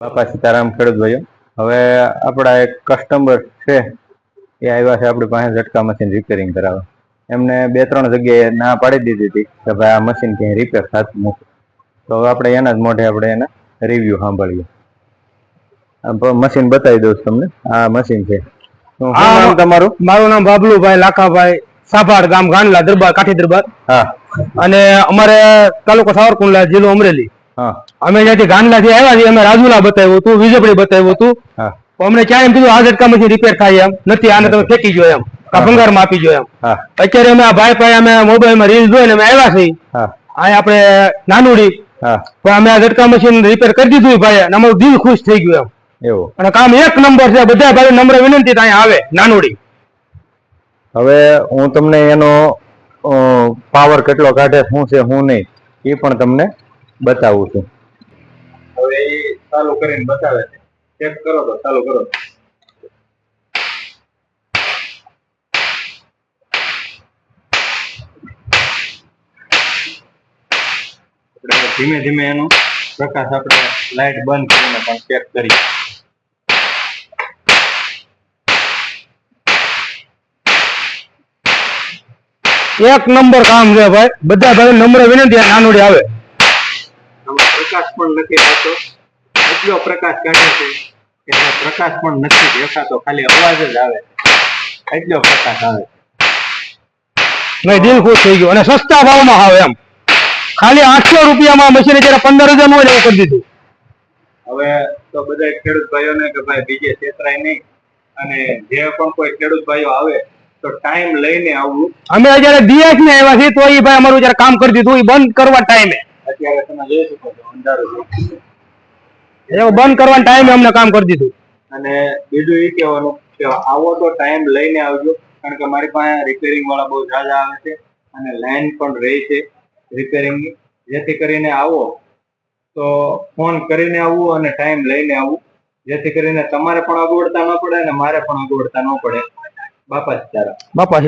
બાપા સીતારામ ખેડૂત ભાઈઓ, હવે આપણા એક કસ્ટમર છે એ આવ્યા છે આપણી પાસે ઝટકા મશીન રિપેરિંગ કરાવવા. એમને 2-3 જગ્યાએ ના પાડી દીધી હતી કે ભાઈ આ મશીન ક્યાંય રિપેર થતું નથી. તો હવે આપણે એના જ મોઢે આપણે એના રિવ્યુ સાંભળીએ. મશીન બતાવી દઉં તમને. આ મશીન છે. શું નામ તમારું? મારું નામ બાબલુભાઈ લાખાભાઈ, સાભાડ ગામ, ગાંડલા, દરબાર, કાઠી દરબાર. હા. અને અમારે તાલુકો સાવરકુંડલા, જિલ્લો અમરેલી. હા. અમે જ્યાંથી ગાંડલા થી આવ્યા છીએ, અમે રાજુલા બતાવ્યું હતું, વીજળી બતાવ્યું હતું. હા. અમને ક્યાં એમ કીધું આ ઝટકા મશીન રિપેર થાય એમ નથી, આને તમે ફેંકી જો એમ, ભંગાર માં આપી જો એમ. અત્યારે અમે આ ભાઈ પાસે અમે મોબાઈલમાં રીલ જોઈને અમે આવ્યા છીએ. અહીંયા આપણે નાનુડી. પણ અમે આ ઝટકા મશીન રિપેર કરી દીધું ભાઈ, અને અમારું દિલ ખુશ થઈ ગયું એમ. એવું. અને કામ 1 નંબર છે. બધા ભાઈ નમ્ર વિનંતી અહીંયા આવે નાનુડી. હવે હું તમને એનો પાવર કેટલો કાઢે, શું છે શું નહીં, એ પણ તમને બતાવું છું. હવે એ ચાલુ કરીને બતાવે છે. ચેક કરો તો ચાલુ કરો. આપણે ધીમે ધીમે એનો પ્રકાશ આપણે લાઈટ બંધ કરીને પણ ચેક કરીએ. એક નંબર કામ છે ભાઈ. બધા ભાઈ નમ્ર વિનંતી નાનુડી આવે. પ્રકાશ પણ નથી આવતો, એટલો પ્રકાશ કાઢે છે કે પ્રકાશ પણ નથી દેખાતો, ખાલી અવાજ જ આવે, એટલો પ્રકાશ આવે. નહીં, દિલ ખુશ થઈ ગયું. અને સસ્તા ભાવમાં આવે એમ. ખાલી 800 રૂપિયામાં મશીન અત્યારે 15,000 નું એવું કરી દીધું. હવે તો બધા ખેડૂત ભાઈઓને કે ભાઈ બીજે છેતરાય નહીં, અને જે પણ કોઈ ખેડૂત ભાઈઓ આવે તો ટાઈમ લઈને આવવું. અમે અત્યારે ડીએસ ને આવ્યા છીએ તો એ ભાઈ અમારું જયારે કામ કરી દીધું, એ બંધ કરવા ટાઈમે. અત્યારે તમે જોઈ શકો છો અંધારું બંધ કરવાના ટાઈમે અમને કામ કરી દીધું. અને બીજું એ કહેવાનું કે આવો તો ટાઈમ લઈને આવજો, કારણ કે મારી પાસે રિપેરિંગ વાળા બહુ ઝાઝા આવે છે અને લાઈન પણ રહી છે રિપેરિંગની. જેથી કરીને આવો તો ફોન કરીને આવવું અને ટાઈમ લઈને આવવું, જેથી કરીને તમારે પણ અગવડતા ન પડે અને મારે પણ અગવડતા ન પડે. બાપા સીતારામ. બાપા સીતારામ.